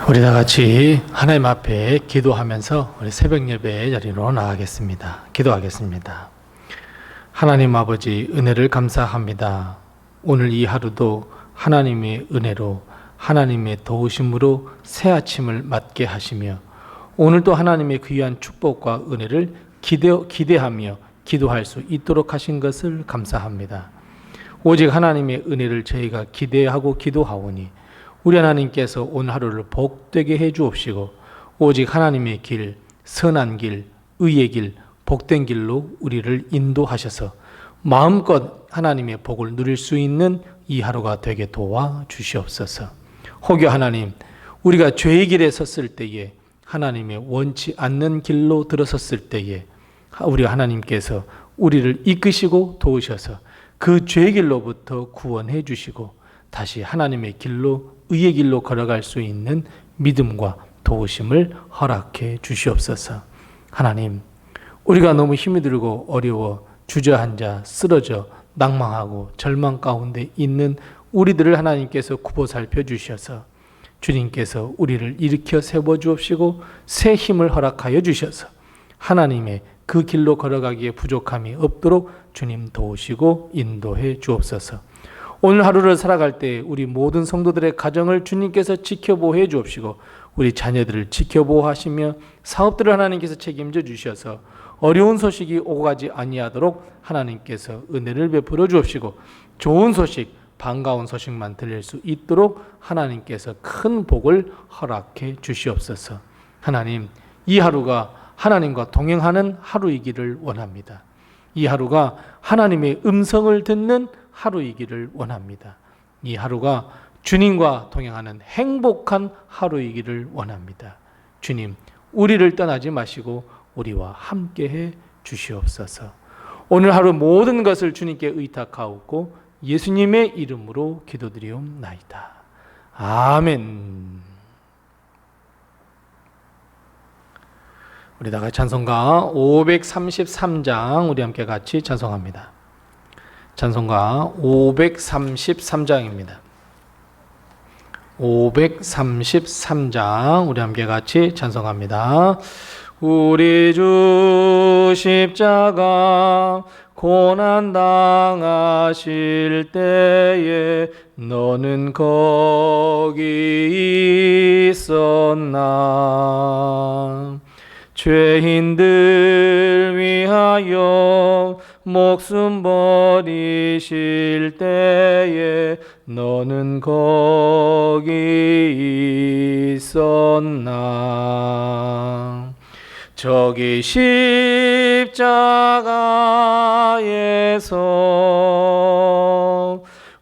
우리 다 같이 하나님 앞에 기도하면서 우리 새벽 예배 자리로 나가겠습니다. 기도하겠습니다. 하나님 아버지, 은혜를 감사합니다. 오늘 이 하루도 하나님의 은혜로, 하나님의 도우심으로 새 아침을 맞게 하시며, 오늘도 하나님의 귀한 축복과 은혜를 기대하며 기도할 수 있도록 하신 것을 감사합니다. 오직 하나님의 은혜를 저희가 기대하고 기도하오니 우리 하나님께서 오늘 하루를 복되게 해 주옵시고, 오직 하나님의 길, 선한 길, 의의 길, 복된 길로 우리를 인도하셔서 마음껏 하나님의 복을 누릴 수 있는 이 하루가 되게 도와주시옵소서. 혹여 하나님, 우리가 죄의 길에 섰을 때에, 하나님의 원치 않는 길로 들어섰을 때에 우리 하나님께서 우리를 이끄시고 도우셔서 그 죄의 길로부터 구원해 주시고 다시 하나님의 길로, 의의 길로 걸어갈 수 있는 믿음과 도우심을 허락해 주시옵소서. 하나님, 우리가 너무 힘이 들고 어려워 주저앉아 쓰러져 낭망하고 절망 가운데 있는 우리들을 하나님께서 굽어 살펴 주셔서 주님께서 우리를 일으켜 세워 주옵시고 새 힘을 허락하여 주셔서 하나님의 그 길로 걸어가기에 부족함이 없도록 주님 도우시고 인도해 주옵소서. 오늘 하루를 살아갈 때 우리 모든 성도들의 가정을 주님께서 지켜보호해 주옵시고 우리 자녀들을 지켜보호하시며 사업들을 하나님께서 책임져 주셔서 어려운 소식이 오고 가지 아니하도록 하나님께서 은혜를 베풀어 주옵시고 좋은 소식, 반가운 소식만 들릴 수 있도록 하나님께서 큰 복을 허락해 주시옵소서. 하나님, 이 하루가 하나님과 동행하는 하루이기를 원합니다. 이 하루가 하나님의 음성을 듣는 하루이기를 원합니다. 이 하루가 주님과 동행하는 행복한 하루이기를 원합니다. 주님, 우리를 떠나지 마시고 우리와 함께해 주시옵소서. 오늘 하루 모든 것을 주님께 의탁하옵고 예수님의 이름으로 기도드리옵나이다. 아멘. 우리 다 같이 찬송가 533장 우리 함께 같이 찬송합니다. 찬송가 533장입니다. 533장 우리 함께 같이 찬송합니다. 우리 주 십자가 고난 당하실 때에 너는 거기 있었나. 죄인들 위하여 목숨 버리실 때에 너는 거기 있었나. 저기 십자가에서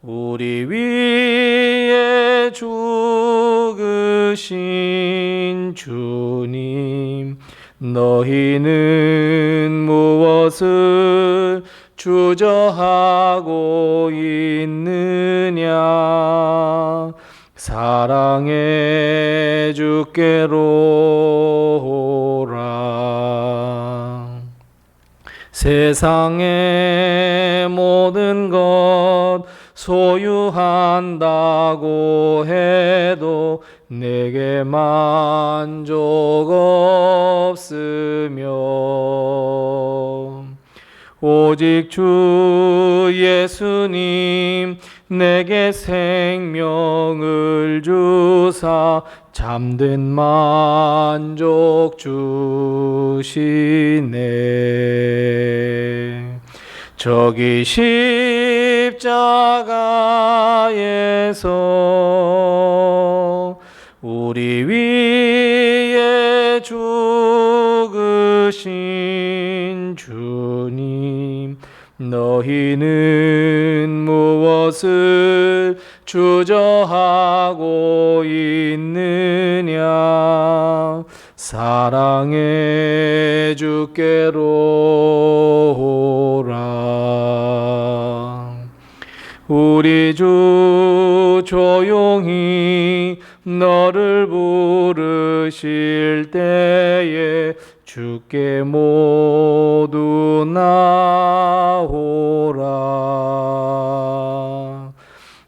우리 위에 죽으신 주님, 너희는 무엇을 주저하고 있느냐. 사랑의 주께로 오라. 세상의 모든 것 소유한다고 해도 내게 만족 없으며 오직 주 예수님 내게 생명을 주사 참된 만족 주시네. 저기 십자가에서 우리 위에 죽으신 주님, 너희는 무엇을 주저하고 있느냐. 사랑의 주께로 오라. 우리 주 조용히 너를 부르실 때에 주께 모두 나오라.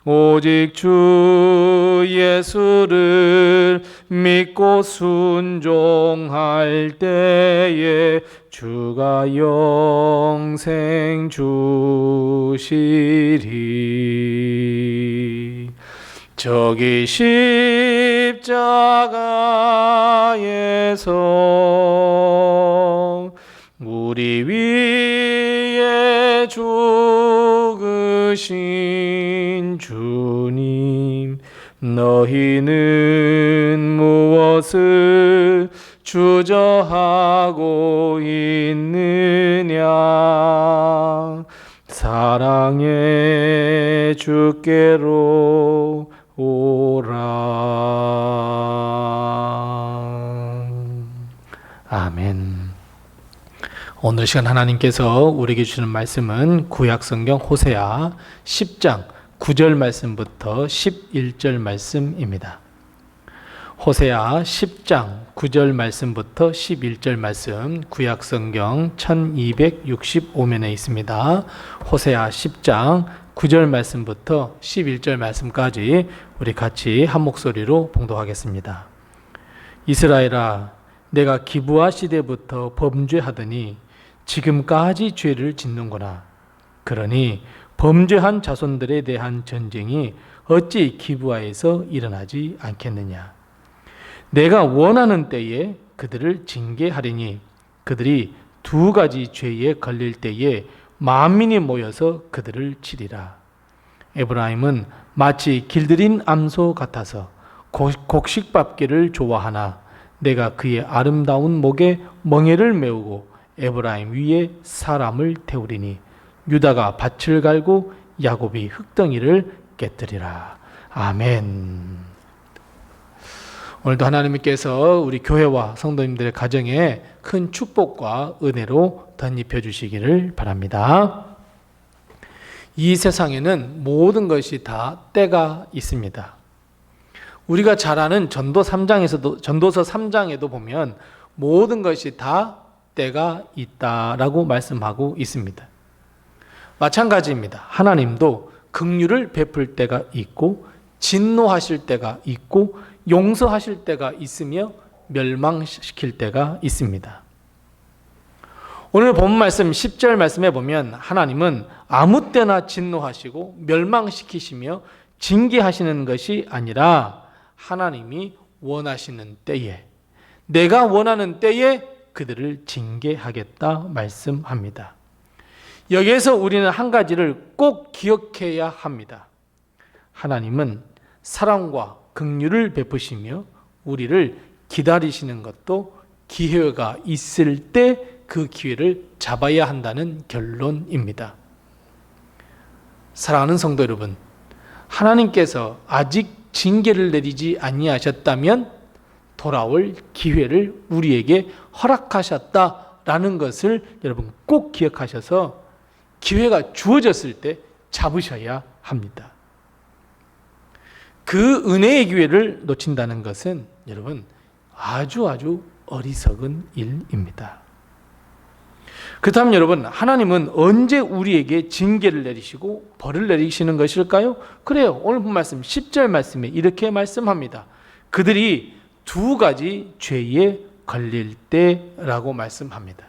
오직 주 예수를 믿고 순종할 때에 주가 영생 주시리. 저기 십자가에서 우리 위에 죽으신 주님, 너희는 무엇을 주저하고 있느냐? 사랑의 주께로 오라. 아멘. 오늘 시간 하나님께서 우리에게 주시는 말씀은 구약성경 호세아 10장 9절 말씀부터 11절 말씀입니다. 호세아 10장 9절 말씀부터 11절 말씀, 구약성경 1265면에 있습니다. 호세아 10장 9절 말씀부터 11절 말씀까지 우리 같이 한 목소리로 봉독하겠습니다. 이스라엘아, 내가 기브아 시대부터 범죄하더니 지금까지 죄를 짓는구나. 그러니 범죄한 자손들에 대한 전쟁이 어찌 기브아에서 일어나지 않겠느냐. 내가 원하는 때에 그들을 징계하리니 그들이 두 가지 죄에 걸릴 때에 만민이 모여서 그들을 치리라. 에브라임은 마치 길들인 암소 같아서 곡식밥기를 좋아하나 내가 그의 아름다운 목에 멍에를 메우고 에브라임 위에 사람을 태우리니 유다가 밭을 갈고 야곱이 흙덩이를 깨뜨리라. 아멘. 오늘도 하나님께서 우리 교회와 성도님들의 가정에 큰 축복과 은혜로 덧입혀 주시기를 바랍니다. 이 세상에는 모든 것이 다 때가 있습니다. 우리가 잘 아는 전도서 3장에도 보면 모든 것이 다 때가 있다라고 말씀하고 있습니다. 마찬가지입니다. 하나님도 긍휼을 베풀 때가 있고 진노하실 때가 있고 용서하실 때가 있으며 멸망시킬 때가 있습니다. 오늘 본 말씀 10절 말씀에 보면 하나님은 아무 때나 진노하시고 멸망시키시며 징계하시는 것이 아니라 하나님이 원하시는 때에, 내가 원하는 때에 그들을 징계하겠다 말씀합니다. 여기에서 우리는 한 가지를 꼭 기억해야 합니다. 하나님은 사랑과 긍휼을 베푸시며 우리를 기다리시는 것도 기회가 있을 때 그 기회를 잡아야 한다는 결론입니다. 사랑하는 성도 여러분, 하나님께서 아직 징계를 내리지 아니하셨다면 돌아올 기회를 우리에게 허락하셨다라는 것을 여러분 꼭 기억하셔서 기회가 주어졌을 때 잡으셔야 합니다. 그 은혜의 기회를 놓친다는 것은 여러분 아주 어리석은 일입니다. 그렇다면 여러분, 하나님은 언제 우리에게 징계를 내리시고 벌을 내리시는 것일까요? 그래요. 오늘 본 말씀 10절 말씀에 이렇게 말씀합니다. 그들이 두 가지 죄에 걸릴 때라고 말씀합니다.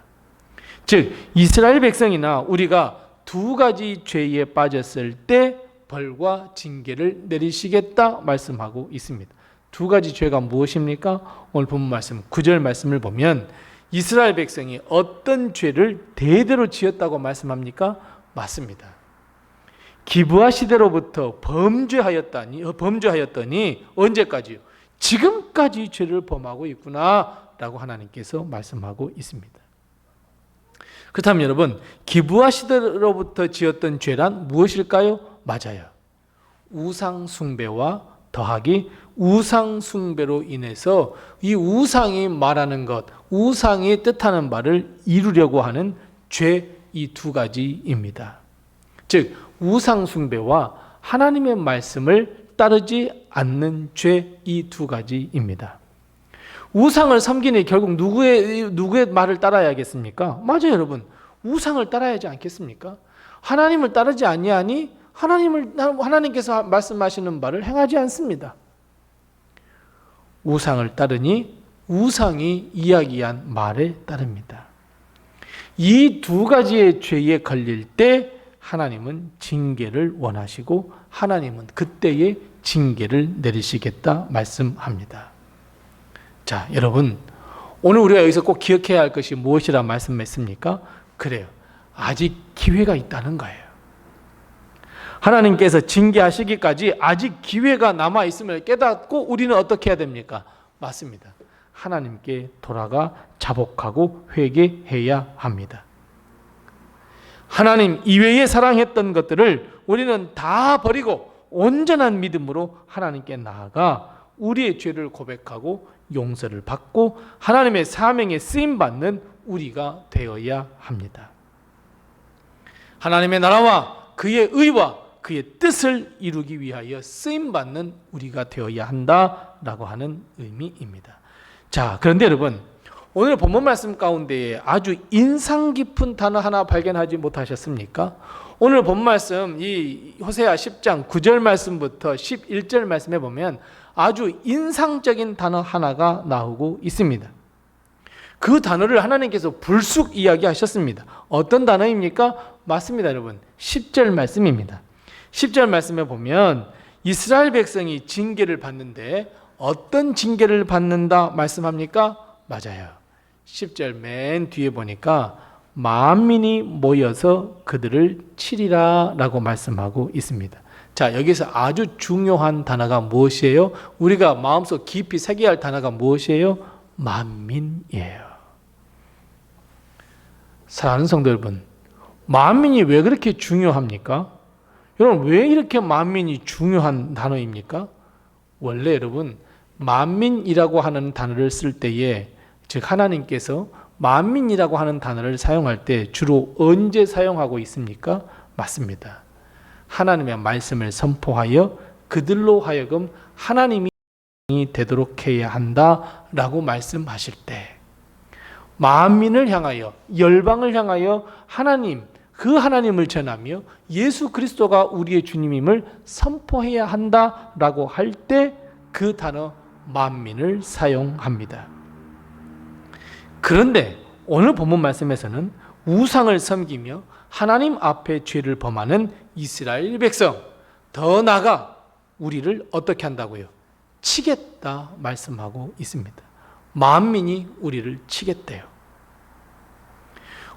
즉 이스라엘 백성이나 우리가 두 가지 죄에 빠졌을 때 벌과 징계를 내리시겠다 말씀하고 있습니다. 두 가지 죄가 무엇입니까? 오늘 본 말씀 9절 말씀을 보면 이스라엘 백성이 어떤 죄를 대대로 지었다고 말씀합니까? 맞습니다. 기브아 시대로부터 범죄하였더니 언제까지요? 지금까지 죄를 범하고 있구나 라고 하나님께서 말씀하고 있습니다. 그렇다면 여러분, 기브아 시대로부터 지었던 죄란 무엇일까요? 맞아요. 우상 숭배와 더하기 우상 숭배로 인해서 이 우상이 말하는 것, 우상이 뜻하는 말을 이루려고 하는 죄, 이 두 가지입니다. 즉 우상 숭배와 하나님의 말씀을 따르지 않는 죄, 이 두 가지입니다. 우상을 섬기니 결국 누구의 말을 따라야겠습니까? 맞아요, 여러분. 우상을 따라야지 않겠습니까? 하나님을 따르지 아니하니 하나님께서 말씀하시는 바를 행하지 않습니다. 우상을 따르니 우상이 이야기한 말에 따릅니다. 이 두 가지의 죄에 걸릴 때 하나님은 징계를 원하시고 하나님은 그때에 징계를 내리시겠다 말씀합니다. 자, 여러분, 오늘 우리가 여기서 꼭 기억해야 할 것이 무엇이라 말씀했습니까? 그래요. 아직 기회가 있다는 거예요. 하나님께서 징계하시기까지 아직 기회가 남아있음을 깨닫고 우리는 어떻게 해야 됩니까? 맞습니다. 하나님께 돌아가 자복하고 회개해야 합니다. 하나님 이외에 사랑했던 것들을 우리는 다 버리고 온전한 믿음으로 하나님께 나아가 우리의 죄를 고백하고 용서를 받고 하나님의 사명에 쓰임받는 우리가 되어야 합니다. 하나님의 나라와 그의 의와 그의 뜻을 이루기 위하여 쓰임받는 우리가 되어야 한다라고 하는 의미입니다. 자, 그런데 여러분, 오늘 본문 말씀 가운데 아주 인상 깊은 단어 하나 발견하지 못하셨습니까? 오늘 본 말씀 이 호세아 10장 9절 말씀부터 11절 말씀에 보면 아주 인상적인 단어 하나가 나오고 있습니다. 그 단어를 하나님께서 불쑥 이야기하셨습니다. 어떤 단어입니까? 맞습니다, 여러분. 10절 말씀입니다. 10절 말씀에 보면 이스라엘 백성이 징계를 받는데 어떤 징계를 받는다 말씀합니까? 맞아요. 10절 맨 뒤에 보니까 만민이 모여서 그들을 치리라 라고 말씀하고 있습니다. 자, 여기서 아주 중요한 단어가 무엇이에요? 우리가 마음속 깊이 새겨야 할 단어가 무엇이에요? 만민이에요. 사랑하는 성도 여러분, 만민이 왜 그렇게 중요합니까? 여러분, 왜 이렇게 만민이 중요한 단어입니까? 원래 여러분, 만민이라고 하는 단어를 쓸 때에, 즉 하나님께서 만민이라고 하는 단어를 사용할 때 주로 언제 사용하고 있습니까? 맞습니다. 하나님의 말씀을 선포하여 그들로 하여금 하나님이 되도록 해야 한다라고 말씀하실 때, 만민을 향하여, 열방을 향하여 하나님, 그 하나님을 전하며 예수 그리스도가 우리의 주님임을 선포해야 한다라고 할 때 그 단어 만민을 사용합니다. 그런데 오늘 본문 말씀에서는 우상을 섬기며 하나님 앞에 죄를 범하는 이스라엘 백성, 더 나아가 우리를 어떻게 한다고요? 치겠다 말씀하고 있습니다. 만민이 우리를 치겠대요.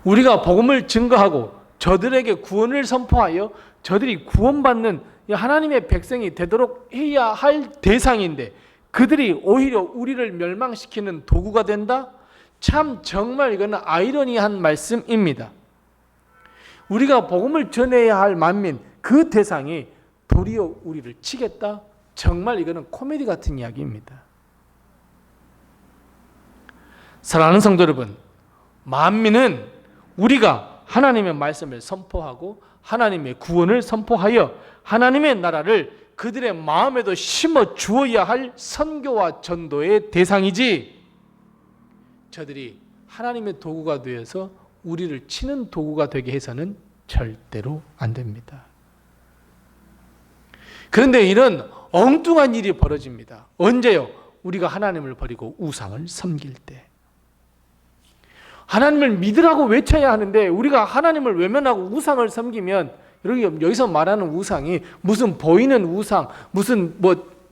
우리가 복음을 증거하고 저들에게 구원을 선포하여 저들이 구원받는 하나님의 백성이 되도록 해야 할 대상인데 그들이 오히려 우리를 멸망시키는 도구가 된다? 참 정말 이거는 아이러니한 말씀입니다. 우리가 복음을 전해야 할 만민, 그 대상이 도리어 우리를 치겠다? 정말 이거는 코미디 같은 이야기입니다. 사랑하는 성도 여러분, 만민은 우리가 하나님의 말씀을 선포하고 하나님의 구원을 선포하여 하나님의 나라를 그들의 마음에도 심어 주어야 할 선교와 전도의 대상이지, 저들이 하나님의 도구가 되어서 우리를 치는 도구가 되게 해서는 절대로 안 됩니다. 그런데 이런 엉뚱한 일이 벌어집니다. 언제요? 우리가 하나님을 버리고 우상을 섬길 때. 하나님을 믿으라고 외쳐야 하는데 우리가 하나님을 외면하고 우상을 섬기면, 여기서 말하는 우상이 무슨 보이는 우상, 무슨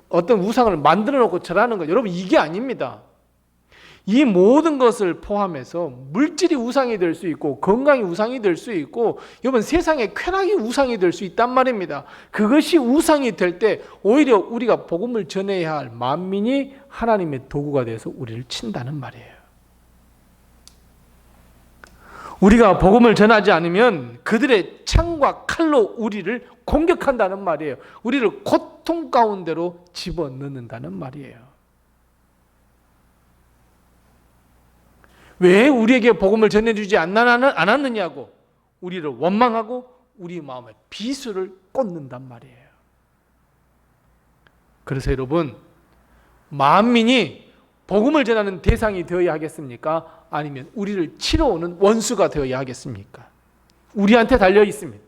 어떤 우상을 만들어 놓고 절하는 것, 여러분 이게 아닙니다. 이 모든 것을 포함해서 물질이 우상이 될 수 있고 건강이 우상이 될 수 있고 여러분 세상의 쾌락이 우상이 될 수 있단 말입니다. 그것이 우상이 될 때 오히려 우리가 복음을 전해야 할 만민이 하나님의 도구가 돼서 우리를 친다는 말이에요. 우리가 복음을 전하지 않으면 그들의 창과 칼로 우리를 공격한다는 말이에요. 우리를 고통 가운데로 집어넣는다는 말이에요. 왜 우리에게 복음을 전해주지 않았느냐고 우리를 원망하고 우리 마음에 비수를 꽂는단 말이에요. 그래서 여러분, 만민이 복음을 전하는 대상이 되어야 하겠습니까? 아니면 우리를 치러 오는 원수가 되어야 하겠습니까? 우리한테 달려 있습니다.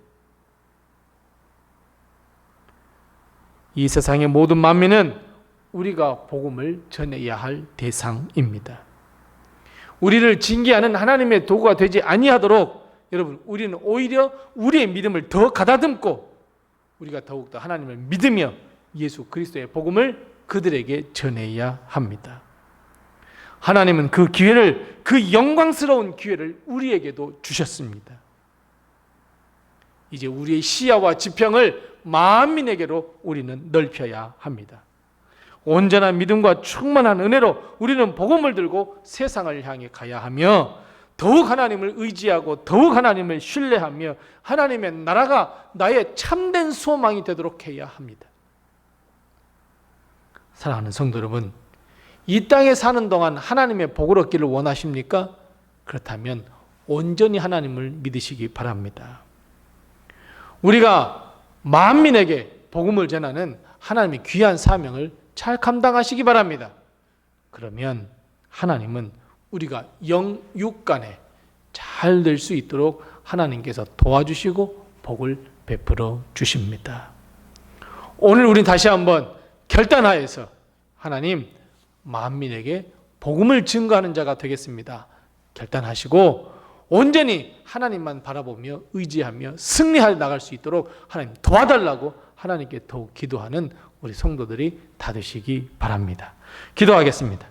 이 세상의 모든 만민은 우리가 복음을 전해야 할 대상입니다. 우리를 징계하는 하나님의 도구가 되지 아니하도록 여러분, 우리는 오히려 우리의 믿음을 더 가다듬고 우리가 더욱더 하나님을 믿으며 예수 그리스도의 복음을 그들에게 전해야 합니다. 하나님은 그 기회를, 그 영광스러운 기회를 우리에게도 주셨습니다. 이제 우리의 시야와 지평을 만민에게로 우리는 넓혀야 합니다. 온전한 믿음과 충만한 은혜로 우리는 복음을 들고 세상을 향해 가야 하며 더욱 하나님을 의지하고 더욱 하나님을 신뢰하며 하나님의 나라가 나의 참된 소망이 되도록 해야 합니다. 사랑하는 성도 여러분, 이 땅에 사는 동안 하나님의 복을 얻기를 원하십니까? 그렇다면 온전히 하나님을 믿으시기 바랍니다. 우리가 만민에게 복음을 전하는 하나님의 귀한 사명을 잘 감당하시기 바랍니다. 그러면 하나님은 우리가 영육간에 잘 될 수 있도록 하나님께서 도와주시고 복을 베풀어 주십니다. 오늘 우리는 다시 한번 결단하여서 하나님, 만민에게 복음을 증거하는 자가 되겠습니다. 결단하시고 온전히 하나님만 바라보며 의지하며 승리하여 나갈 수 있도록 하나님 도와달라고 하나님께 더욱 기도하는 우리 성도들이 다 되시기 바랍니다. 기도하겠습니다.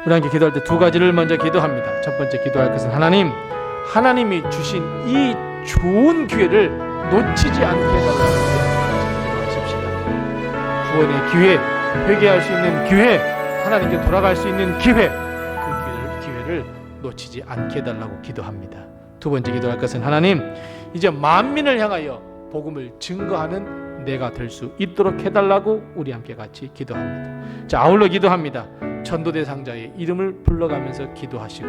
우리 함께 기도할 때 두 가지를 먼저 기도합니다. 첫 번째 기도할 것은 하나님이 주신 이 좋은 기회를 놓치지 않게 해달라고 기도하십시다. 구원의 기회, 회개할 수 있는 기회, 하나님께 돌아갈 수 있는 기회, 그 기회를 놓치지 않게 해달라고 기도합니다. 두 번째 기도할 것은 하나님, 이제 만민을 향하여 복음을 증거하는 내가 될 수 있도록 해달라고 우리 함께 같이 기도합니다. 자, 아울러 기도합니다. 전도대상자의 이름을 불러가면서 기도하시고,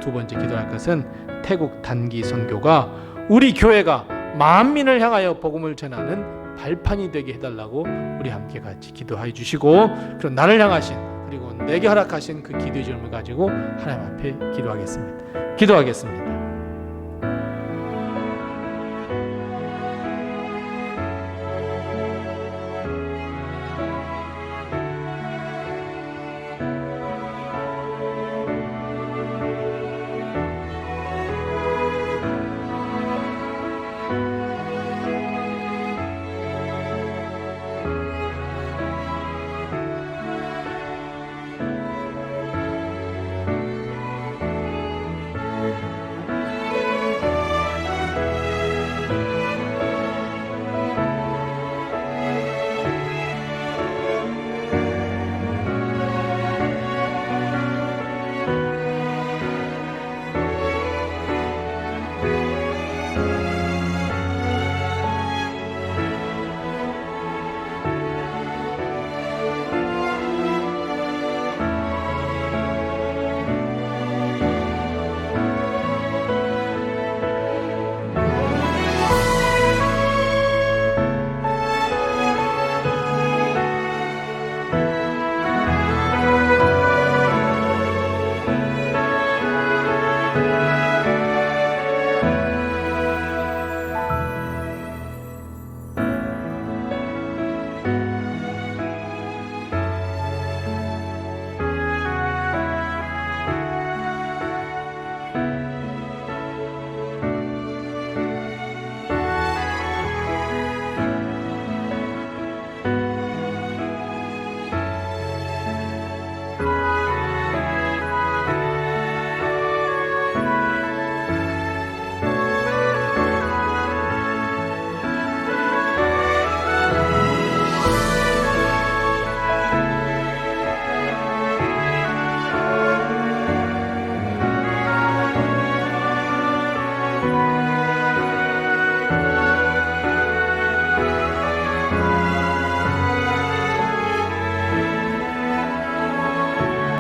두 번째 기도할 것은 태국 단기 선교가 우리 교회가 만민을 향하여 복음을 전하는 발판이 되게 해달라고 우리 함께 같이 기도해 주시고, 그럼 나를 향하신 그리고 내게 허락하신 그 기도의 질문을 가지고 하나님 앞에 기도하겠습니다.